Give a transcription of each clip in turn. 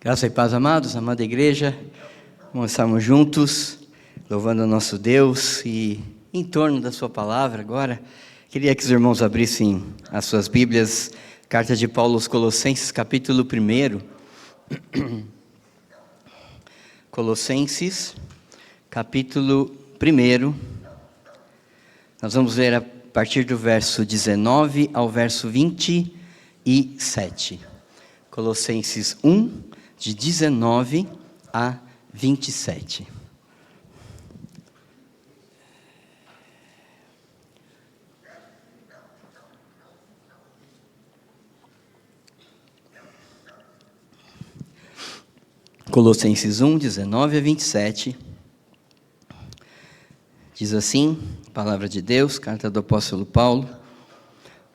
Graça e paz, amados, amada igreja. Vamos estarmos juntos, louvando o nosso Deus e em torno da sua palavra agora. Queria que os irmãos abrissem as suas Bíblias, carta de Paulo aos Colossenses, capítulo 1. Colossenses, capítulo 1. Nós vamos ler a partir do verso 19 ao verso 27. Colossenses 1, de 19 a 27. Colossenses 1, 19 a 27. Diz assim, palavra de Deus, carta do apóstolo Paulo.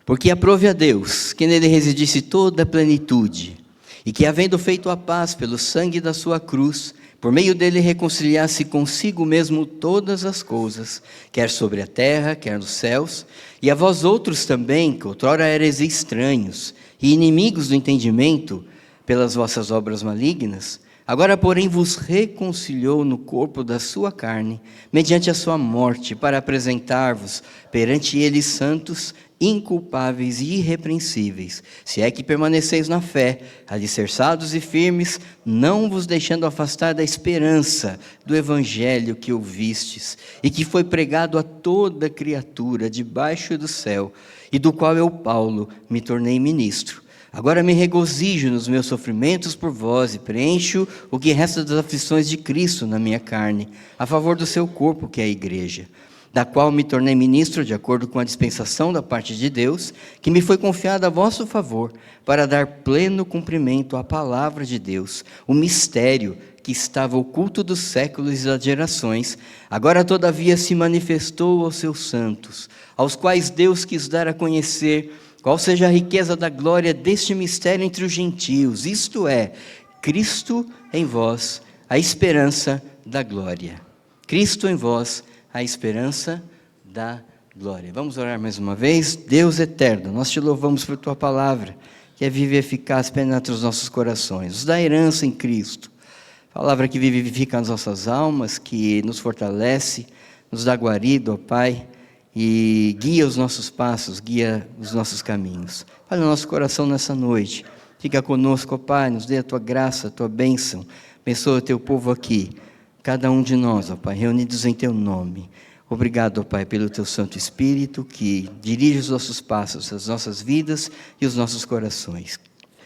Porque aprove a Deus que nele residisse toda a plenitude, e que, havendo feito a paz pelo sangue da sua cruz, por meio dele reconciliasse consigo mesmo todas as coisas, quer sobre a terra, quer nos céus, e a vós outros também, que outrora erais estranhos e inimigos do entendimento, pelas vossas obras malignas, agora, porém, vos reconciliou no corpo da sua carne, mediante a sua morte, para apresentar-vos perante ele santos, inculpáveis e irrepreensíveis, se é que permaneceis na fé, alicerçados e firmes, não vos deixando afastar da esperança do evangelho que ouvistes, e que foi pregado a toda criatura debaixo do céu, e do qual eu, Paulo, me tornei ministro. Agora me regozijo nos meus sofrimentos por vós e preencho o que resta das aflições de Cristo na minha carne, a favor do seu corpo, que é a igreja, da qual me tornei ministro de acordo com a dispensação da parte de Deus, que me foi confiada a vosso favor, para dar pleno cumprimento à palavra de Deus, o mistério que estava oculto dos séculos e das gerações, agora todavia se manifestou aos seus santos, aos quais Deus quis dar a conhecer qual seja a riqueza da glória deste mistério entre os gentios, isto é, Cristo em vós, a esperança da glória. Cristo em vós, a esperança da glória. Vamos orar mais uma vez. Deus eterno, nós te louvamos por tua palavra, que é viva e eficaz, penetra os nossos corações, nos dá herança em Cristo. Palavra que vivifica as nossas almas, que nos fortalece, nos dá guarida, ó Pai, e guia os nossos passos, guia os nossos caminhos. Fale no nosso coração nessa noite. Fica conosco, ó Pai, nos dê a tua graça, a tua bênção. Abençoa o teu povo aqui, cada um de nós, ó Pai, reunidos em teu nome. Obrigado, ó Pai, pelo teu Santo Espírito, que dirige os nossos passos, as nossas vidas e os nossos corações.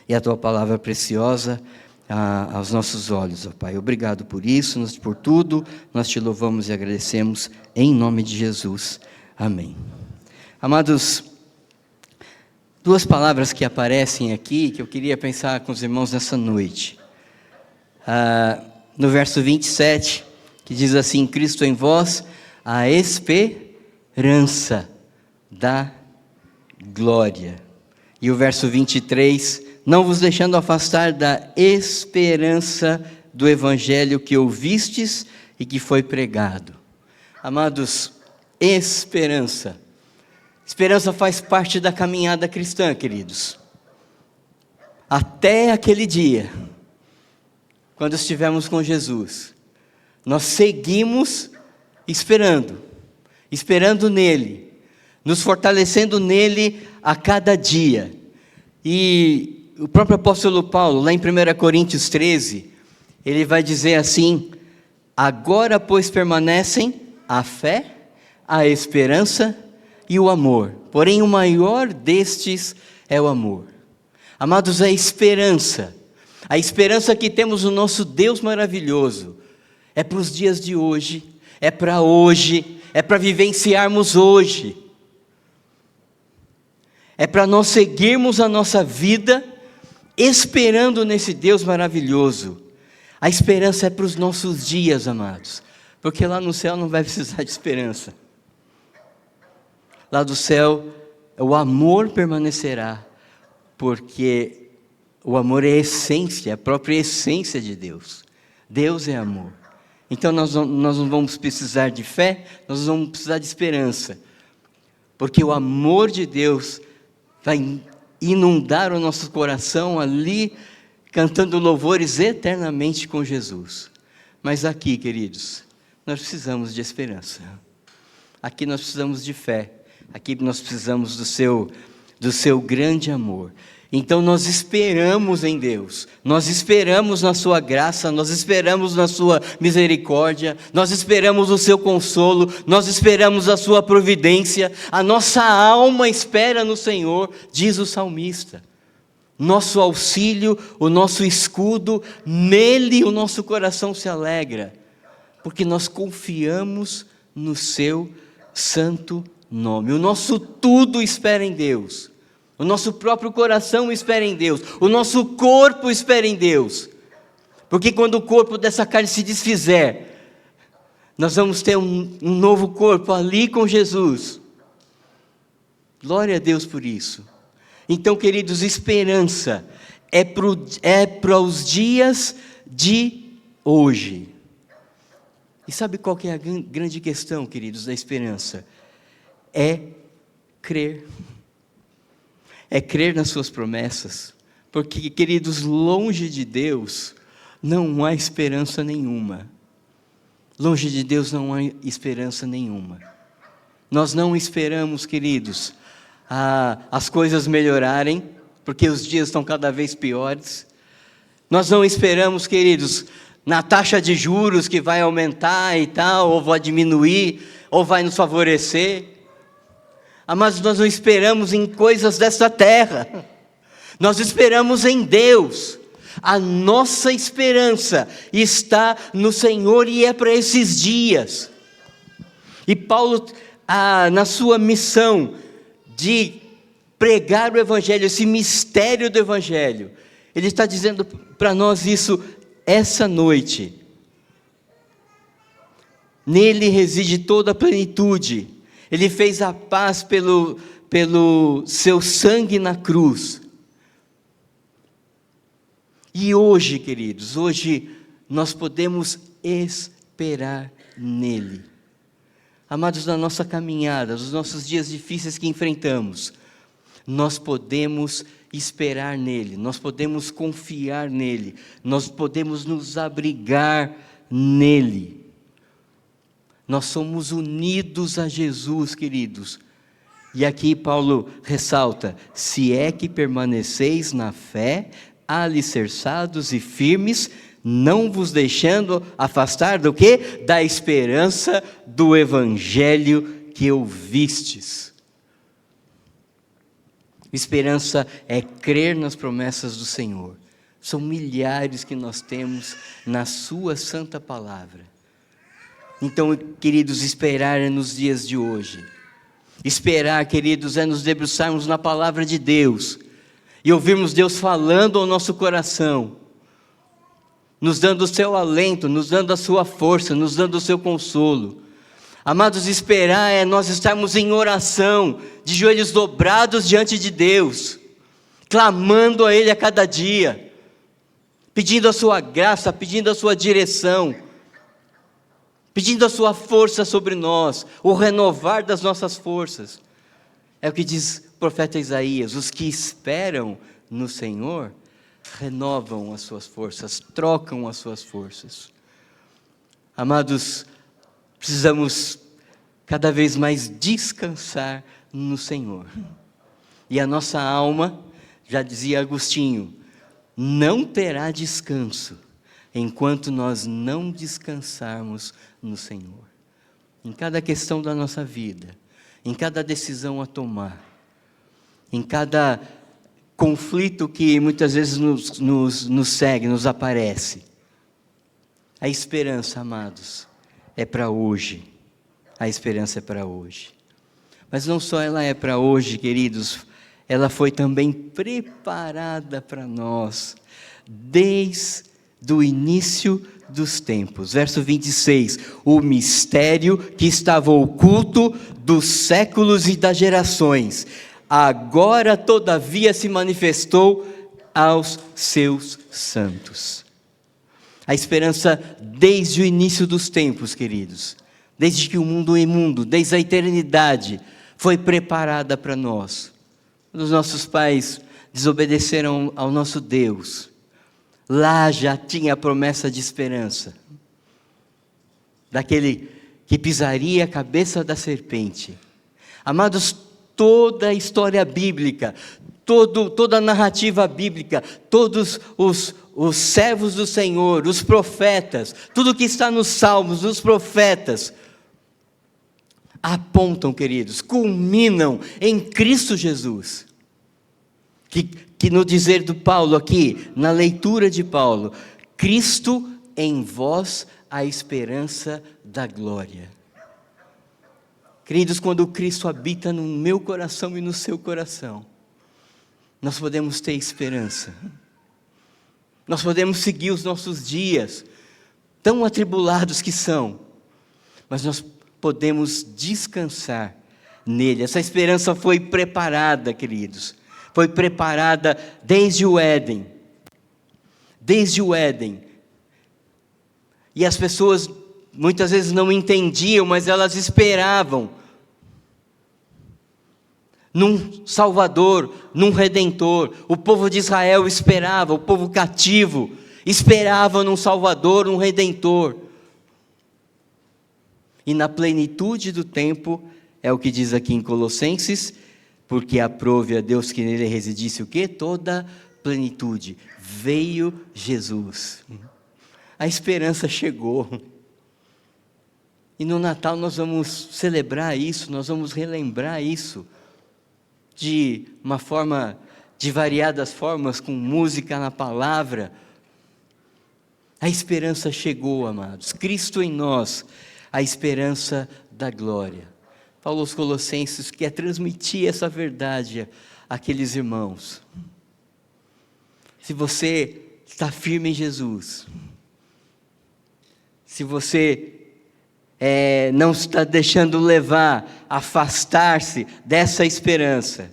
E a tua palavra preciosa aos nossos olhos, ó Pai. Obrigado por isso, por tudo. Nós te louvamos e agradecemos em nome de Jesus. Amém. Amados, duas palavras que aparecem aqui, que eu queria pensar com os irmãos nessa noite. No verso 27, que diz assim, Cristo em vós, a esperança da glória. E o verso 23, não vos deixando afastar da esperança do evangelho que ouvistes e que foi pregado. Amados, esperança. Esperança faz parte da caminhada cristã, queridos. Até aquele dia, quando estivermos com Jesus, nós seguimos esperando nele, nos fortalecendo nele a cada dia. E o próprio apóstolo Paulo, lá em 1 Coríntios 13, ele vai dizer assim, agora, pois, permanecem a fé, a esperança e o amor. Porém, o maior destes é o amor. Amados, a esperança que temos no nosso Deus maravilhoso, é para os dias de hoje, é para vivenciarmos hoje. É para nós seguirmos a nossa vida, esperando nesse Deus maravilhoso. A esperança é para os nossos dias, amados. Porque lá no céu não vai precisar de esperança. Lá do céu, o amor permanecerá, porque o amor é a essência, a própria essência de Deus. Deus é amor. Então nós não vamos precisar de fé, nós vamos precisar de esperança. Porque o amor de Deus vai inundar o nosso coração ali, cantando louvores eternamente com Jesus. Mas aqui, queridos, nós precisamos de esperança. Aqui nós precisamos de fé. Aqui nós precisamos do seu grande amor. Então nós esperamos em Deus, nós esperamos na sua graça, nós esperamos na sua misericórdia, nós esperamos o seu consolo, nós esperamos a sua providência, a nossa alma espera no Senhor, diz o salmista. Nosso auxílio, o nosso escudo, nele o nosso coração se alegra, porque nós confiamos no seu santo nome. O nosso tudo espera em Deus. O nosso próprio coração espera em Deus. O nosso corpo espera em Deus. Porque quando o corpo dessa carne se desfizer, nós vamos ter um novo corpo ali com Jesus. Glória a Deus por isso. Então, queridos, esperança é para os dias de hoje. E sabe qual que é a grande questão, queridos, da esperança? É crer. É crer nas suas promessas. Porque, queridos, longe de Deus não há esperança nenhuma. Longe de Deus não há esperança nenhuma. Nós não esperamos, queridos, as coisas melhorarem, porque os dias estão cada vez piores. Nós não esperamos, queridos, na taxa de juros que vai aumentar e tal, ou vai diminuir, ou vai nos favorecer. Mas nós não esperamos em coisas desta terra. Nós esperamos em Deus. A nossa esperança está no Senhor e é para esses dias. E Paulo, na sua missão de pregar o Evangelho, esse mistério do Evangelho, ele está dizendo para nós isso essa noite. Nele reside toda a plenitude. Ele fez a paz pelo seu sangue na cruz. E hoje, queridos, hoje nós podemos esperar nele. Amados, na nossa caminhada, nos nossos dias difíceis que enfrentamos, nós podemos esperar nele, nós podemos confiar nele, nós podemos nos abrigar nele. Nós somos unidos a Jesus, queridos. E aqui Paulo ressalta: se é que permaneceis na fé, alicerçados e firmes, não vos deixando afastar do quê? Da esperança do Evangelho que ouvistes. Esperança é crer nas promessas do Senhor. São milhares que nós temos na sua santa palavra. Então, queridos, esperar é nos dias de hoje. Esperar, queridos, é nos debruçarmos na palavra de Deus e ouvirmos Deus falando ao nosso coração, nos dando o seu alento, nos dando a sua força, nos dando o seu consolo. Amados, esperar é nós estarmos em oração, de joelhos dobrados diante de Deus, clamando a Ele a cada dia, pedindo a sua graça, pedindo a sua direção, pedindo a sua força sobre nós, o renovar das nossas forças. É o que diz o profeta Isaías: os que esperam no Senhor renovam as suas forças, trocam as suas forças. Amados, precisamos cada vez mais descansar no Senhor. E a nossa alma, já dizia Agostinho, não terá descanso enquanto nós não descansarmos no Senhor. Em cada questão da nossa vida, em cada decisão a tomar, em cada conflito que muitas vezes nos segue, nos aparece. A esperança, amados, é para hoje. A esperança é para hoje. Mas não só ela é para hoje, queridos, ela foi também preparada para nós, desde o início dos tempos. Verso 26, o mistério que estava oculto dos séculos e das gerações, agora todavia se manifestou aos seus santos. A esperança desde o início dos tempos, queridos, desde que o mundo é mundo, desde a eternidade, foi preparada para nós. Os nossos pais desobedeceram ao nosso Deus, lá já tinha a promessa de esperança, daquele que pisaria a cabeça da serpente. Amados, toda a história bíblica, toda a narrativa bíblica, todos os servos do Senhor, os profetas, tudo que está nos Salmos, nos profetas, apontam, queridos, culminam em Cristo Jesus. Que no dizer do Paulo aqui, na leitura de Paulo, Cristo em vós, a esperança da glória. Queridos, quando Cristo habita no meu coração e no seu coração, nós podemos ter esperança. Nós podemos seguir os nossos dias, tão atribulados que são, mas nós podemos descansar nele. Essa esperança foi preparada, queridos, foi preparada desde o Éden. Desde o Éden. E as pessoas muitas vezes não entendiam, mas elas esperavam num Salvador, num Redentor. O povo de Israel esperava, o povo cativo esperava num Salvador, num Redentor. E na plenitude do tempo, é o que diz aqui em Colossenses, porque aprove a Deus que nele residisse o quê? Toda plenitude. Veio Jesus. A esperança chegou. E no Natal nós vamos celebrar isso, nós vamos relembrar isso, de uma forma, de variadas formas, com música na palavra. A esperança chegou, amados. Cristo em nós, a esperança da glória. Paulo aos Colossenses quer transmitir essa verdade àqueles irmãos. Se você está firme em Jesus, se você não está deixando levar, afastar-se dessa esperança,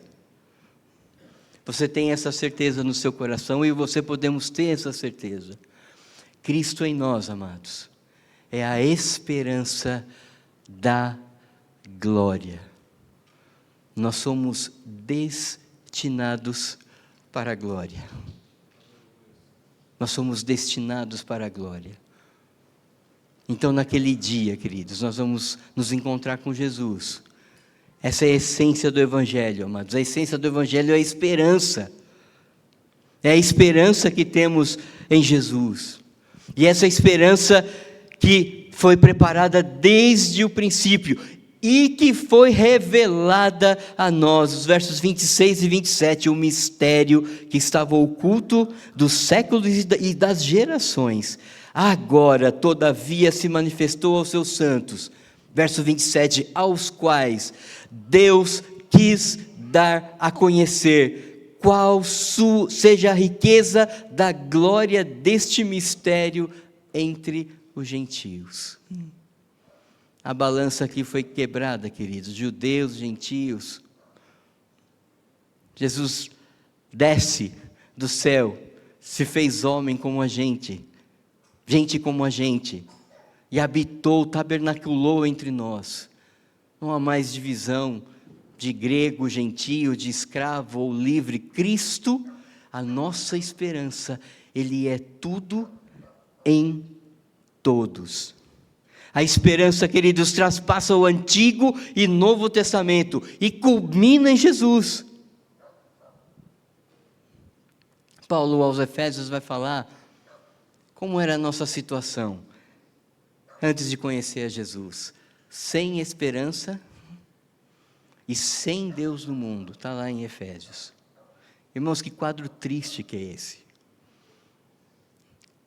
você tem essa certeza no seu coração, e você podemos ter essa certeza. Cristo em nós, amados, é a esperança da glória. Nós somos destinados para a glória. Nós somos destinados para a glória. Então, naquele dia, queridos, nós vamos nos encontrar com Jesus. Essa é a essência do Evangelho, amados. A essência do Evangelho é a esperança. É a esperança que temos em Jesus. E essa esperança que foi preparada desde o princípio e que foi revelada a nós. Os versos 26 e 27, o mistério que estava oculto dos séculos e das gerações, agora, todavia, se manifestou aos seus santos. Verso 27, aos quais Deus quis dar a conhecer qual seja a riqueza da glória deste mistério entre os gentios. A balança aqui foi quebrada, queridos, judeus, gentios. Jesus desce do céu, se fez homem como a gente como a gente, e habitou, tabernaculou entre nós. Não há mais divisão de grego, gentio, de escravo ou livre. Cristo, a nossa esperança, Ele é tudo em todos. A esperança, queridos, traspassa o Antigo e Novo Testamento e culmina em Jesus. Paulo aos Efésios vai falar como era a nossa situação antes de conhecer a Jesus. Sem esperança e sem Deus no mundo. Está lá em Efésios. Irmãos, que quadro triste que é esse.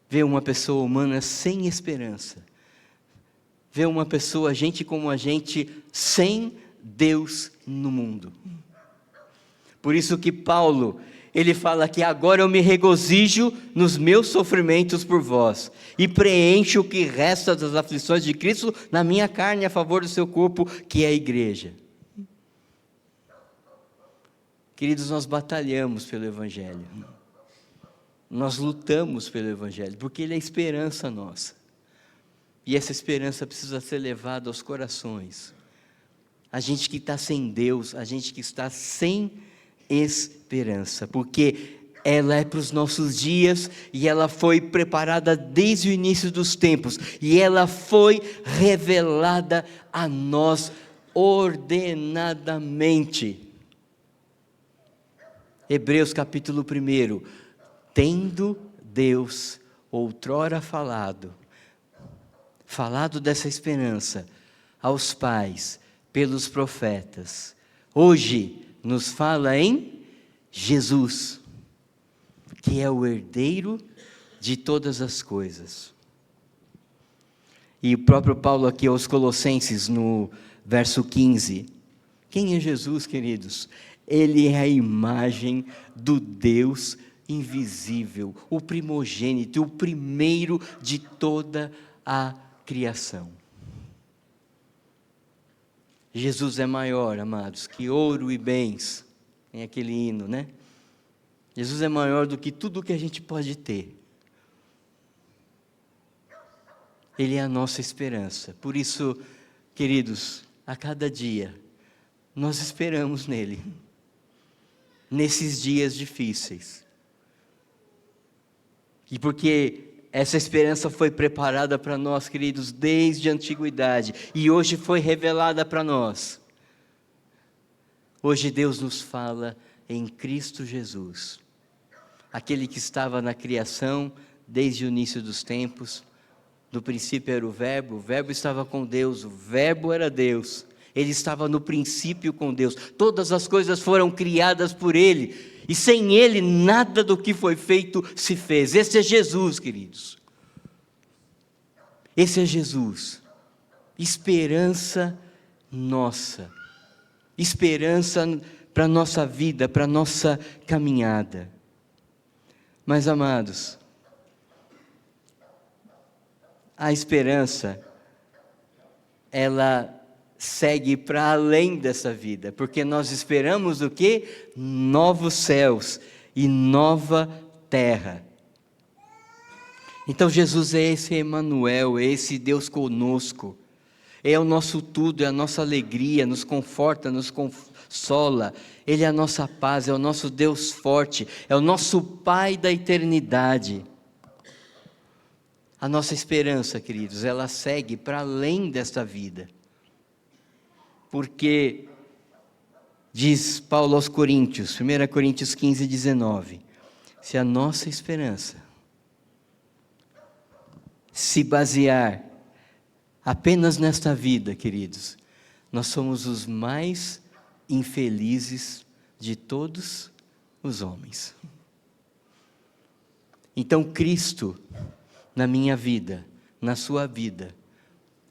Ver uma pessoa humana sem esperança. Ver uma pessoa, gente como a gente, sem Deus no mundo. Por isso que Paulo, ele fala que agora eu me regozijo nos meus sofrimentos por vós, e preencho o que resta das aflições de Cristo na minha carne, a favor do seu corpo, que é a igreja. Queridos, nós batalhamos pelo Evangelho. Nós lutamos pelo Evangelho, porque ele é a esperança nossa. E essa esperança precisa ser levada aos corações. A gente que está sem Deus, a gente que está sem esperança, porque ela é para os nossos dias, e ela foi preparada desde o início dos tempos, e ela foi revelada a nós ordenadamente. Hebreus capítulo 1, tendo Deus outrora falado dessa esperança aos pais pelos profetas, hoje nos fala em Jesus, que é o herdeiro de todas as coisas. E o próprio Paulo aqui aos Colossenses, no verso 15, quem é Jesus, queridos? Ele é a imagem do Deus invisível, o primogênito, o primeiro de toda a criação. Jesus é maior, amados, que ouro e bens. Tem aquele hino, né? Jesus é maior do que tudo que a gente pode ter. Ele é a nossa esperança. Por isso, queridos, a cada dia, nós esperamos nele. Nesses dias difíceis. E porque essa esperança foi preparada para nós, queridos, desde a antiguidade. E hoje foi revelada para nós. Hoje Deus nos fala em Cristo Jesus. Aquele que estava na criação desde o início dos tempos. No princípio era o Verbo estava com Deus, o Verbo era Deus. Ele estava no princípio com Deus. Todas as coisas foram criadas por Ele. E sem Ele, nada do que foi feito se fez. Esse é Jesus, queridos. Esse é Jesus. Esperança nossa. Esperança para a nossa vida, para a nossa caminhada. Mas, amados, a esperança, ela segue para além dessa vida, porque nós esperamos o quê? Novos céus e nova terra. Então Jesus é esse Emanuel, é esse Deus conosco, é o nosso tudo, é a nossa alegria, nos conforta, nos consola, Ele é a nossa paz, é o nosso Deus forte, é o nosso Pai da eternidade. A nossa esperança, queridos, ela segue para além desta vida. Porque, diz Paulo aos Coríntios, 1 Coríntios 15, 19, se a nossa esperança se basear apenas nesta vida, queridos, nós somos os mais infelizes de todos os homens. Então Cristo, na minha vida, na sua vida,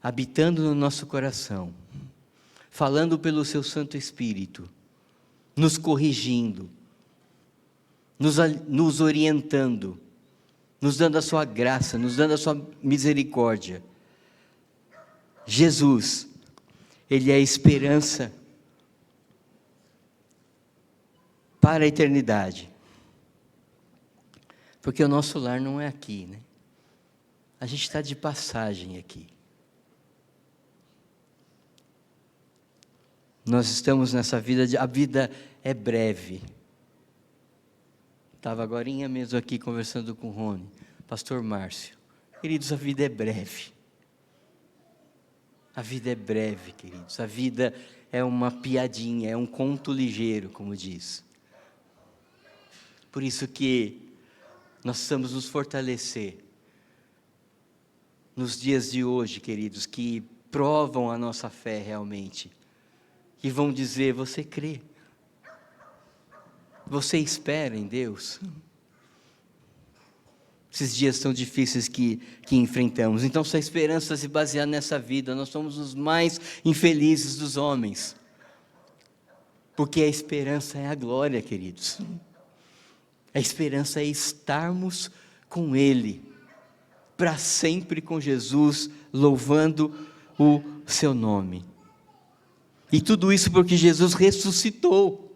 habitando no nosso coração, falando pelo seu Santo Espírito, nos corrigindo, nos orientando, nos dando a sua graça, nos dando a sua misericórdia. Jesus, Ele é a esperança para a eternidade. Porque o nosso lar não é aqui, né? A gente está de passagem aqui. Nós estamos nessa vida, a vida é breve. Estava agorinha mesmo aqui conversando com o Rony, pastor Márcio. Queridos, a vida é breve. A vida é breve, queridos. A vida é uma piadinha, é um conto ligeiro, como diz. Por isso que nós precisamos nos fortalecer nos dias de hoje, queridos, que provam a nossa fé realmente. Que vão dizer, você crê? Você espera em Deus? Esses dias tão difíceis que enfrentamos. Então, se a esperança se basear nessa vida, nós somos os mais infelizes dos homens. Porque a esperança é a glória, queridos. A esperança é estarmos com Ele, para sempre com Jesus, louvando o seu nome. E tudo isso porque Jesus ressuscitou.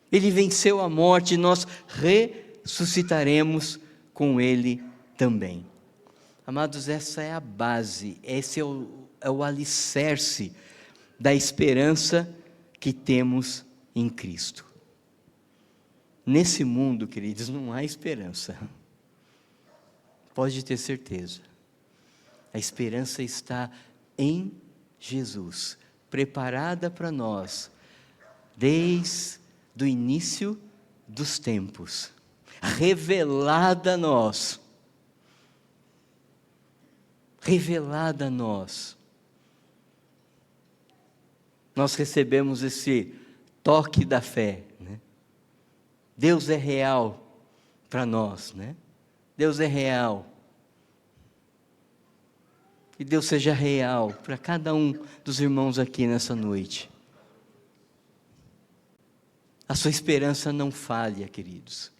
Ele venceu a morte e nós ressuscitaremos com Ele também. Amados, essa é a base, esse é o alicerce da esperança que temos em Cristo. nesse mundo, queridos, não há esperança. Pode ter certeza. A esperança está em Jesus, preparada para nós, desde o início dos tempos, revelada a nós. Revelada a nós. Nós recebemos esse toque da fé, né? Deus é real para nós, né? Deus é real. Que Deus seja real para cada um dos irmãos aqui nessa noite. A sua esperança não falha, queridos.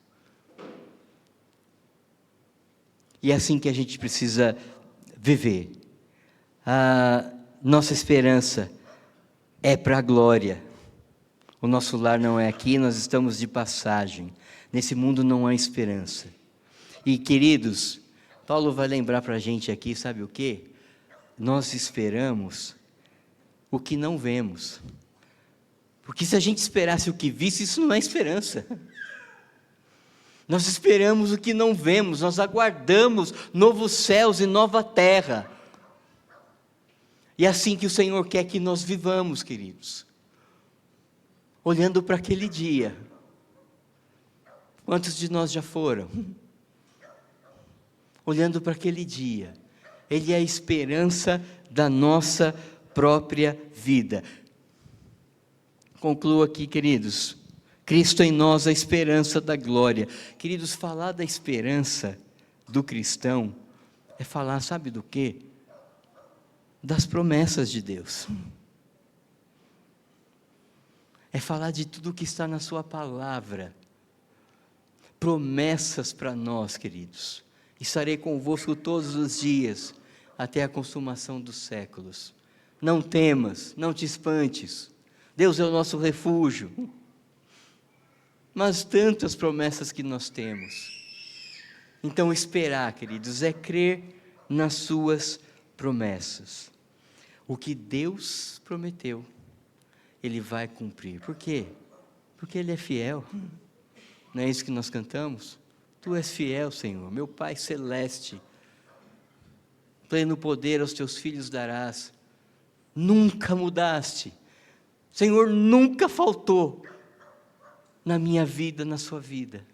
E é assim que a gente precisa viver. A nossa esperança é para a glória. O nosso lar não é aqui, nós estamos de passagem. Nesse mundo não há esperança. E, queridos, Paulo vai lembrar para a gente aqui, sabe o quê? Nós esperamos o que não vemos. Porque se a gente esperasse o que visse, isso não é esperança. Nós esperamos o que não vemos, nós aguardamos novos céus e nova terra. E é assim que o Senhor quer que nós vivamos, queridos. Olhando para aquele dia. Quantos de nós já foram? Olhando para aquele dia. Ele é a esperança da nossa própria vida. Concluo aqui, queridos. Cristo em nós, a esperança da glória. Queridos, falar da esperança do cristão é falar, sabe do quê? Das promessas de Deus. É falar de tudo que está na sua palavra. Promessas para nós, queridos. Estarei convosco todos os dias, até a consumação dos séculos. Não temas, não te espantes. Deus é o nosso refúgio. Mas tantas promessas que nós temos. Então esperar, queridos, é crer nas suas promessas. O que Deus prometeu, Ele vai cumprir. Por quê? Porque Ele é fiel. Não é isso que nós cantamos? Tu és fiel, Senhor, meu Pai celeste. Pleno poder aos teus filhos darás. Nunca mudaste. Senhor, nunca faltou na minha vida, na sua vida.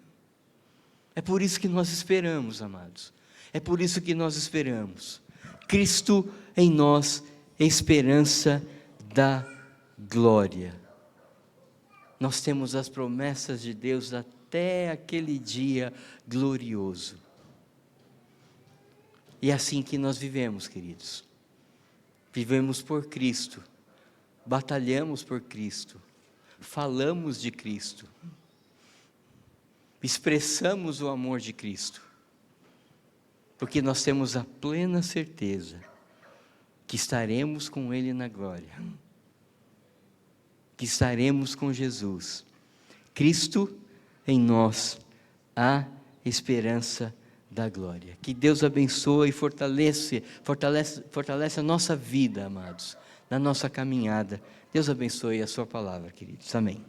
É por isso que nós esperamos, amados. É por isso que nós esperamos. Cristo em nós, esperança da glória. Nós temos as promessas de Deus até aquele dia glorioso. E é assim que nós vivemos, queridos. Vivemos por Cristo. Batalhamos por Cristo. Falamos de Cristo. Expressamos o amor de Cristo. Porque nós temos a plena certeza que estaremos com Ele na glória. Que estaremos com Jesus. Cristo em nós, a esperança da glória. Que Deus abençoe e fortalece a nossa vida, amados, na nossa caminhada. Deus abençoe a sua palavra, queridos. Amém.